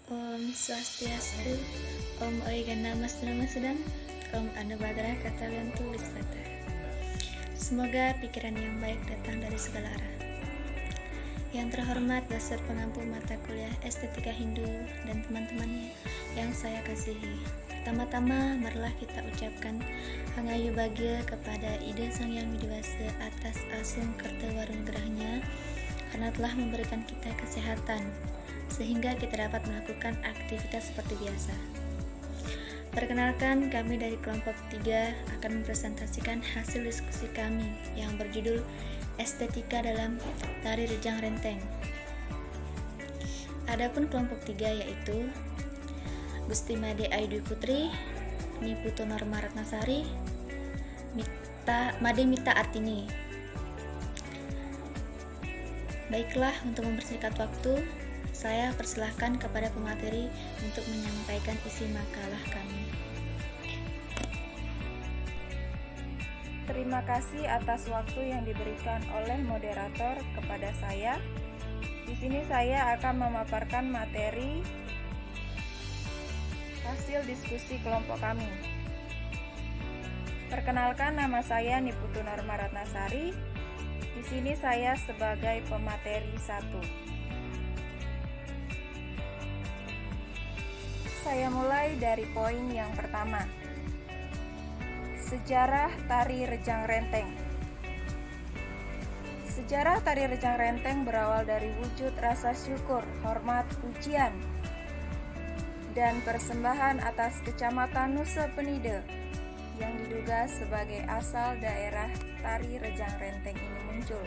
Om Swastiastu, Om Origana Mas Sedang, Om Anubhadra Kataviantu Listata. Semoga pikiran yang baik datang dari segala arah. Yang terhormat dasar pengampu mata kuliah Estetika Hindu dan teman-temannya yang saya kasihi. Pertama-tama, marilah kita ucapkan Hangayu Bagya kepada Ida Sang Yang Widiwasa atas asung kerta warung gerahnya karena telah memberikan kita kesehatan sehingga kita dapat melakukan aktivitas seperti biasa. Perkenalkan, kami dari kelompok 3 akan mempresentasikan hasil diskusi kami yang berjudul Estetika dalam Tari Rejang Renteng. Adapun kelompok 3 yaitu Gusti Made Ayu Putri, Niputu Norma Ratnasari, Made Mita Artini. Baiklah, untuk mempersingkat waktu, saya persilahkan kepada pemateri untuk menyampaikan isi makalah kami. Terima kasih atas waktu yang diberikan oleh moderator kepada saya. Di sini saya akan memaparkan materi hasil diskusi kelompok kami. Perkenalkan, nama saya Niputu Norma Ratnasari. Di sini saya sebagai pemateri 1. Saya mulai dari poin yang pertama. Sejarah Tari Rejang Renteng. Sejarah Tari Rejang Renteng berawal dari wujud rasa syukur, hormat, pujian, dan persembahan atas Kecamatan Nusa Penida yang diduga sebagai asal daerah Tari Rejang Renteng ini muncul.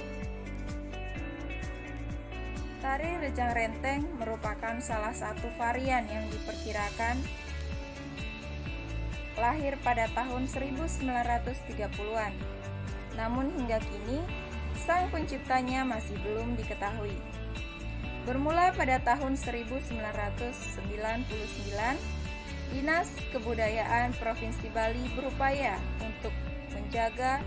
Tari Rejang Renteng merupakan salah satu varian yang diperkirakan lahir pada tahun 1930-an. Namun hingga kini, sang penciptanya masih belum diketahui. Bermula pada tahun 1999, Dinas Kebudayaan Provinsi Bali berupaya untuk menjaga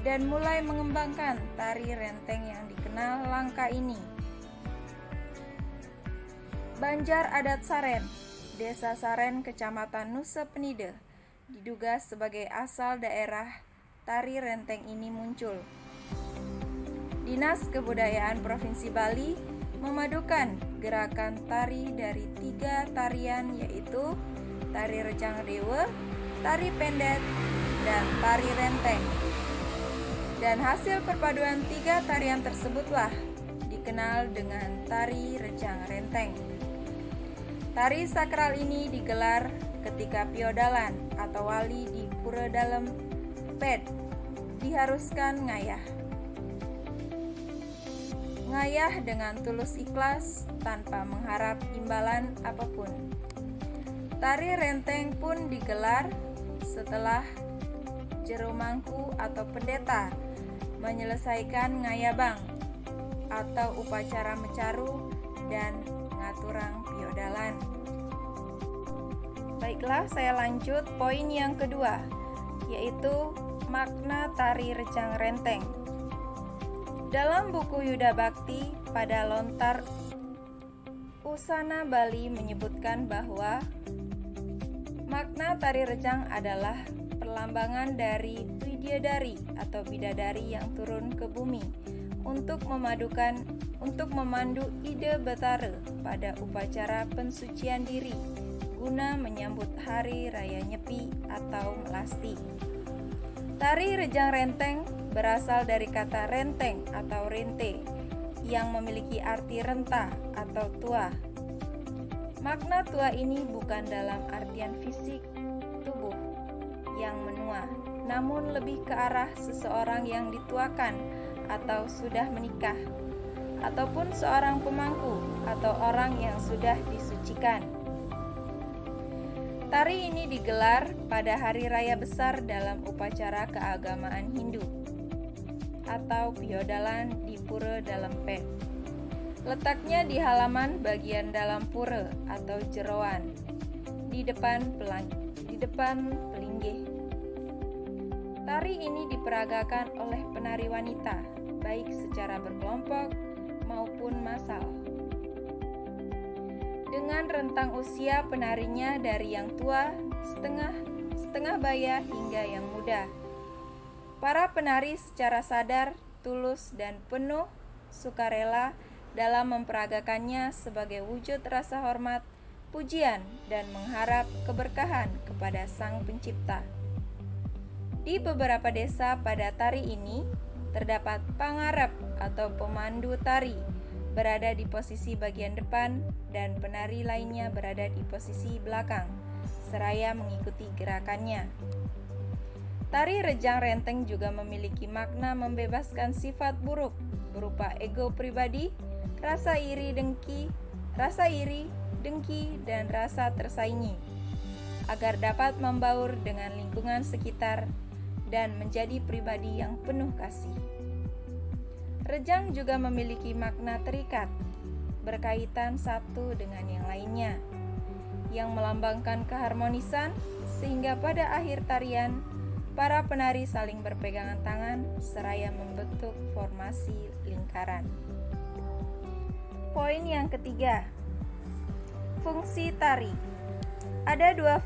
dan mulai mengembangkan tari renteng yang dikenal langka ini. Banjar Adat Saren, Desa Saren, Kecamatan Nusa Penida, diduga sebagai asal daerah tari renteng ini muncul. Dinas Kebudayaan Provinsi Bali memadukan gerakan tari dari 3 tarian yaitu tari rejang dewa, tari pendet, dan tari renteng. Dan hasil perpaduan 3 tarian tersebutlah dikenal dengan tari rejang renteng. Tari sakral ini digelar ketika piodalan atau wali di pura dalam ped diharuskan ngayah. Ngayah dengan tulus ikhlas tanpa mengharap imbalan apapun. Tari renteng pun digelar setelah jero mangku atau pendeta menyelesaikan ngayabang atau upacara mecaru dan ngaturang piodalan. Baiklah, saya lanjut poin yang kedua, yaitu makna tari rejang renteng. Dalam buku Yuda Bhakti pada lontar Usana Bali menyebutkan bahwa makna tari rejang adalah perlambangan dari Widyadari atau bidadari yang turun ke bumi untuk memandu ide Betara pada upacara pensucian diri guna menyambut Hari Raya Nyepi atau Melasti. Tari rejang renteng berasal dari kata renteng atau rente yang memiliki arti renta atau tua. Makna tua ini bukan dalam artian fisik tubuh yang menua, namun lebih ke arah seseorang yang dituakan atau sudah menikah, ataupun seorang pemangku atau orang yang sudah disucikan. Tari ini digelar pada hari raya besar dalam upacara keagamaan Hindu atau piodalan di pura dalam ped. Letaknya di halaman bagian dalam pura atau jeroan di depan pelinggih. Tari ini diperagakan oleh penari wanita, baik secara berkelompok maupun massal. dengan rentang usia penarinya dari yang tua, setengah baya hingga yang muda. Para penari secara sadar, tulus, dan penuh sukarela dalam memperagakannya sebagai wujud rasa hormat, pujian, dan mengharap keberkahan kepada Sang Pencipta. Di beberapa desa pada tari ini, terdapat pangarep atau pemandu tari berada di posisi bagian depan dan penari lainnya berada di posisi belakang, seraya mengikuti gerakannya. Tari rejang renteng juga memiliki makna membebaskan sifat buruk berupa ego pribadi, rasa iri, dengki, dan rasa tersaingi, agar dapat membaur dengan lingkungan sekitar dan menjadi pribadi yang penuh kasih. Rejang juga memiliki makna terikat, berkaitan satu dengan yang lainnya, yang melambangkan keharmonisan, sehingga pada akhir tarian, para penari saling berpegangan tangan seraya membentuk formasi lingkaran. Poin yang ketiga, fungsi tari. Ada dua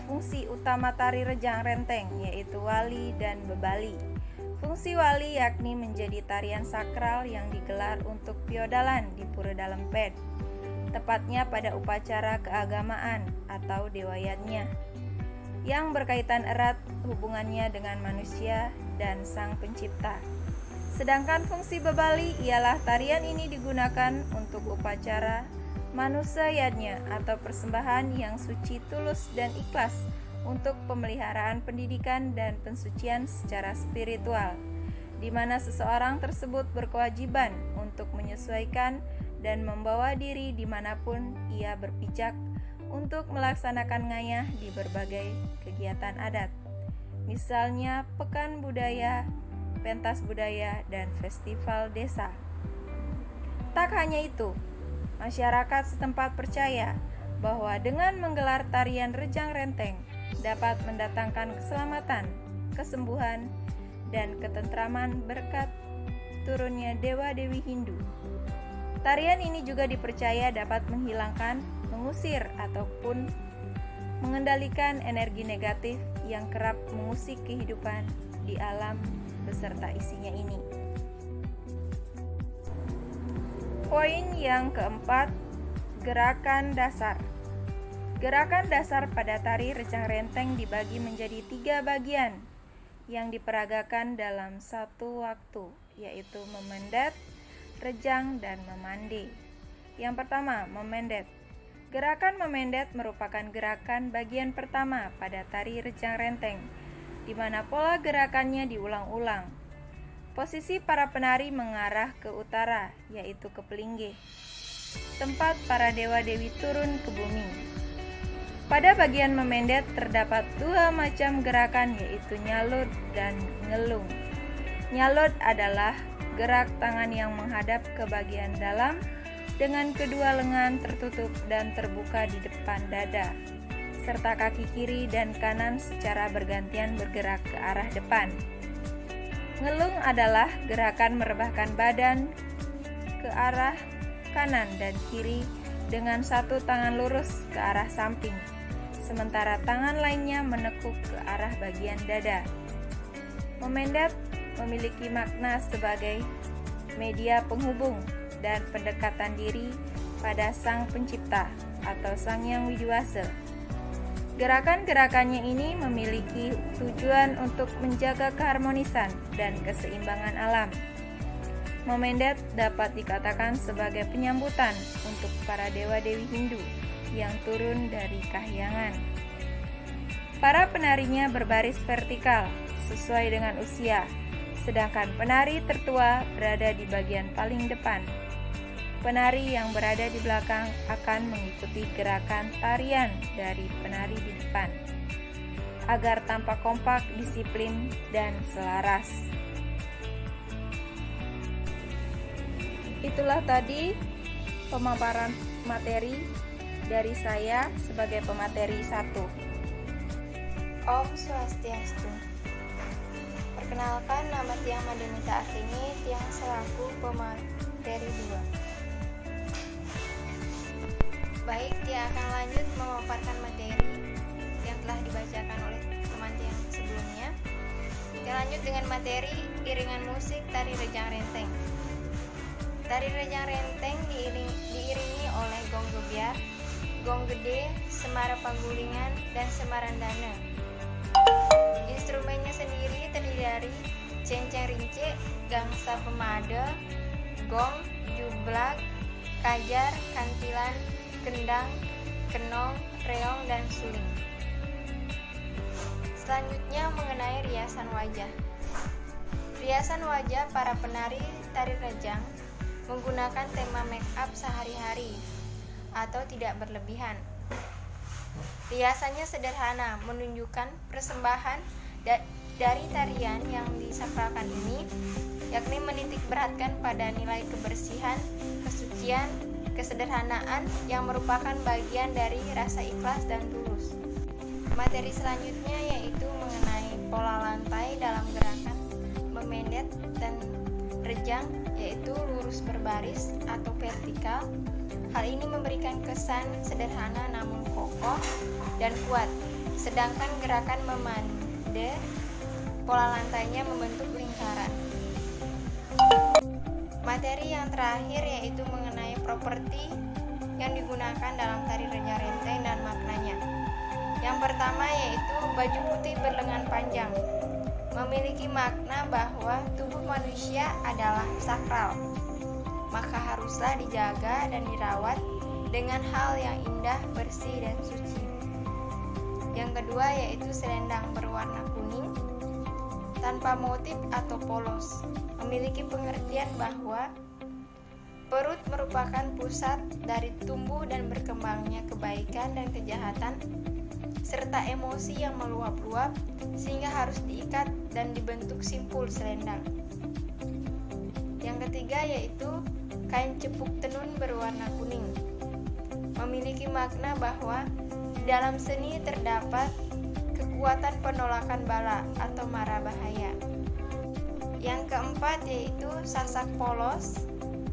fungsi utama tari rejang renteng, yaitu wali dan bebali. Fungsi wali yakni menjadi tarian sakral yang digelar untuk piodalan di Pura Dalempet, tepatnya pada upacara keagamaan atau dewayatnya, yang berkaitan erat hubungannya dengan manusia dan Sang Pencipta. Sedangkan fungsi bebali ialah tarian ini digunakan untuk upacara manusayatnya atau persembahan yang suci, tulus, dan ikhlas untuk pemeliharaan pendidikan dan pensucian secara spiritual, di mana seseorang tersebut berkewajiban untuk menyesuaikan dan membawa diri dimanapun ia berpijak untuk melaksanakan ngayah di berbagai kegiatan adat, misalnya pekan budaya, pentas budaya, dan festival desa. Tak hanya itu, masyarakat setempat percaya bahwa dengan menggelar tarian rejang renteng dapat mendatangkan keselamatan, kesembuhan, dan ketentraman berkat turunnya dewa-dewi Hindu. Tarian ini juga dipercaya dapat menghilangkan, mengusir, ataupun mengendalikan energi negatif yang kerap mengusik kehidupan di alam beserta isinya ini. Poin yang keempat, gerakan dasar. Gerakan dasar pada tari rejang renteng dibagi menjadi 3 bagian yang diperagakan dalam satu waktu, yaitu memendet, rejang, dan memande. Yang pertama, memendet. Gerakan memendet merupakan gerakan bagian pertama pada tari rejang renteng, di mana pola gerakannya diulang-ulang. Posisi para penari mengarah ke utara, yaitu ke Pelinggih, tempat para dewa-dewi turun ke bumi. Pada bagian memendet terdapat 2 macam gerakan, yaitu nyalud dan ngelung. Nyalud adalah gerak tangan yang menghadap ke bagian dalam dengan kedua lengan tertutup dan terbuka di depan dada, serta kaki kiri dan kanan secara bergantian bergerak ke arah depan. Ngelung adalah gerakan merebahkan badan ke arah kanan dan kiri dengan satu tangan lurus ke arah samping, sementara tangan lainnya menekuk ke arah bagian dada. Memendet memiliki makna sebagai media penghubung dan pendekatan diri pada Sang Pencipta atau Sang Hyang Widiwasa. Gerakan-gerakannya ini memiliki tujuan untuk menjaga keharmonisan dan keseimbangan alam. Memendet dapat dikatakan sebagai penyambutan untuk para dewa-dewi Hindu yang turun dari kahyangan. Para penarinya berbaris vertikal sesuai dengan usia, sedangkan penari tertua berada di bagian paling depan. Penari yang berada di belakang akan mengikuti gerakan tarian dari penari di depan, agar tampak kompak, disiplin, dan selaras. Itulah tadi pemaparan materi dari saya sebagai pemateri 1. Om Swastiastu. Perkenalkan, nama Tiang Mademita Arsini, Tiang selaku materi 2. Baik, dia akan lanjut memaparkan materi yang telah dibacakan oleh teman yang sebelumnya. Kita lanjut dengan materi iringan musik tari rejang renteng. Tari rejang renteng diiringi oleh gong gebiar, gong gede, semara panggulingan, dan semarandana. Instrumennya sendiri terdiri dari cenceng rince, gangsa pemada, gong, jublak, kajar, kantilan, kendang, kenong, reong, dan suling. Selanjutnya mengenai riasan wajah. Riasan wajah para penari tari rejang menggunakan tema make up sehari-hari atau tidak berlebihan. Riasannya sederhana, menunjukkan persembahan dari tarian yang disakralkan ini, yakni menitik beratkan pada nilai kebersihan, kesucian, kesederhanaan yang merupakan bagian dari rasa ikhlas dan tulus. Materi selanjutnya yaitu mengenai pola lantai dalam gerakan memendet dan rejang, yaitu lurus berbaris atau vertikal. Hal ini memberikan kesan sederhana namun kokoh dan kuat. Sedangkan gerakan memande, pola lantainya membentuk lingkaran. Materi yang terakhir yaitu mengenai properti yang digunakan dalam tari rejang renteng dan maknanya. Yang pertama yaitu baju putih berlengan panjang. Memiliki makna bahwa tubuh manusia adalah sakral, maka haruslah dijaga dan dirawat dengan hal yang indah, bersih, dan suci. Yang kedua yaitu selendang berwarna kuning tanpa motif atau polos. Memiliki pengertian bahwa perut merupakan pusat dari tumbuh dan berkembangnya kebaikan dan kejahatan, serta emosi yang meluap-luap sehingga harus diikat dan dibentuk simpul selendang. Yang ketiga yaitu kain cepuk tenun berwarna kuning. Memiliki makna bahwa di dalam seni terdapat kekuatan penolakan bala atau mara bahaya. Yang keempat yaitu sasak polos.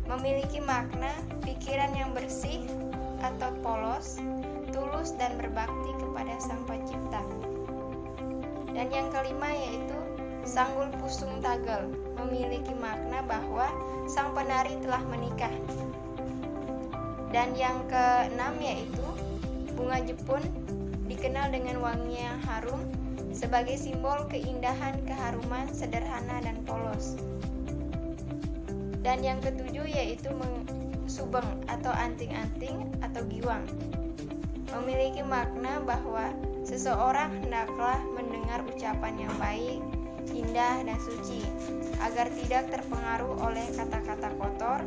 Memiliki makna pikiran yang bersih atau polos, tulus dan berbakti kepada Sang Pencipta. Dan yang kelima yaitu sanggul pusung tagel, memiliki makna bahwa sang penari telah menikah. Dan yang keenam yaitu bunga jepun, dikenal dengan wanginya yang harum sebagai simbol keindahan, keharuman, sederhana dan polos. Dan yang ketujuh yaitu subeng atau anting-anting atau giwang, memiliki makna bahwa seseorang hendaklah mendengar ucapan yang baik, indah, dan suci agar tidak terpengaruh oleh kata-kata kotor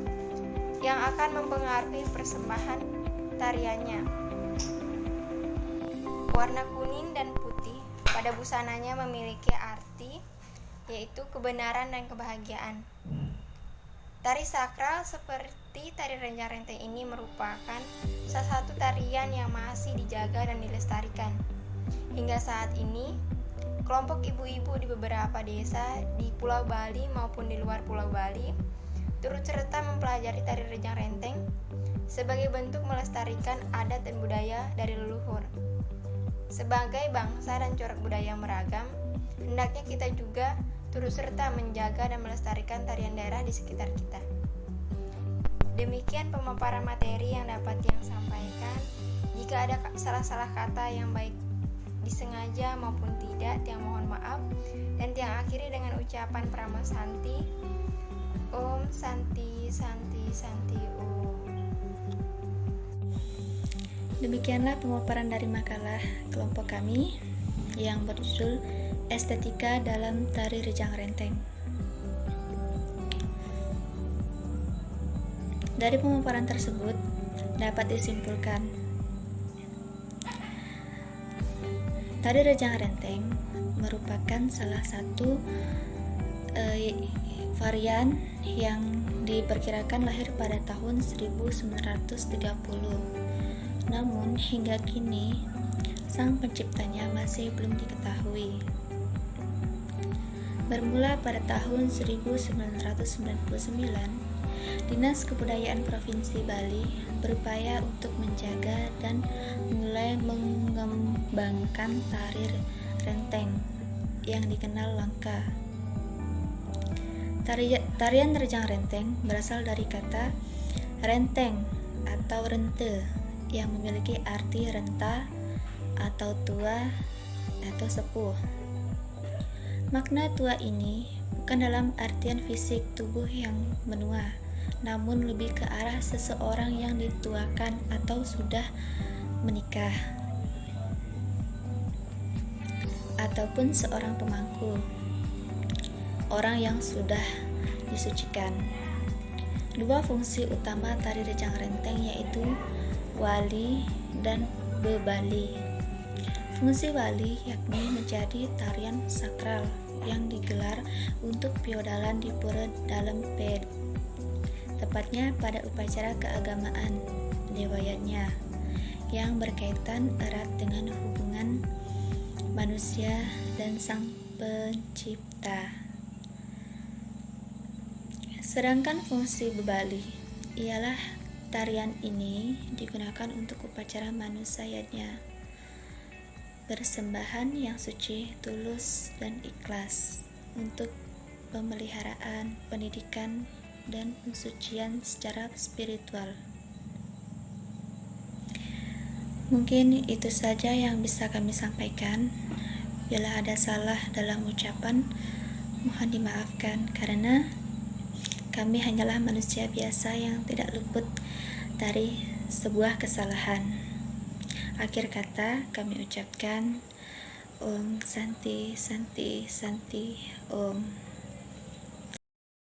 yang akan mempengaruhi persembahan tariannya. Warna kuning dan putih pada busananya memiliki arti yaitu kebenaran dan kebahagiaan. Tari sakral seperti tari rejang renteng ini merupakan salah satu tarian yang masih dijaga dan dilestarikan. Hingga saat ini, kelompok ibu-ibu di beberapa desa di Pulau Bali maupun di luar Pulau Bali turut serta mempelajari tari rejang renteng sebagai bentuk melestarikan adat dan budaya dari leluhur. Sebagai bangsa dan corak budaya yang beragam, hendaknya kita juga turut serta menjaga dan melestarikan tarian daerah di sekitar kita. Demikian pemaparan materi yang dapat yang sampaikan. Jika ada salah-salah kata yang baik disengaja maupun tidak, tiang mohon maaf. Dan tiang akhiri dengan ucapan Prama Santi. Om Santi Santi Santi Om. Demikianlah pemaparan dari makalah kelompok kami yang berjudul Estetika dalam Tari Rejang Renteng. Dari pemaparan tersebut dapat disimpulkan tari rejang renteng merupakan salah satu varian yang diperkirakan lahir pada tahun 1930. Namun hingga kini sang penciptanya masih belum diketahui. Bermula pada tahun 1999, Dinas Kebudayaan Provinsi Bali berupaya untuk menjaga dan mulai mengembangkan tari renteng yang dikenal langka. Tarian rejang renteng berasal dari kata renteng atau rente yang memiliki arti renta atau tua atau sepuh. Makna tua ini bukan dalam artian fisik tubuh yang menua, namun lebih ke arah seseorang yang dituakan atau sudah menikah, ataupun seorang pemangku, orang yang sudah disucikan. Dua fungsi utama tari rejang renteng yaitu wali dan bebali. Fungsi wali yakni menjadi tarian sakral yang digelar untuk piodalan di pura dalam ped, tepatnya pada upacara keagamaan dewayatnya yang berkaitan erat dengan hubungan manusia dan Sang Pencipta. Sedangkan fungsi bebali ialah tarian ini digunakan untuk upacara manusianya, persembahan yang suci, tulus, dan ikhlas untuk pemeliharaan, pendidikan, dan pensucian secara spiritual. Mungkin itu saja yang bisa kami sampaikan. Bila ada salah dalam ucapan, mohon dimaafkan karena kami hanyalah manusia biasa yang tidak luput dari sebuah kesalahan. Akhir kata kami ucapkan Om Santi Santi Santi Om.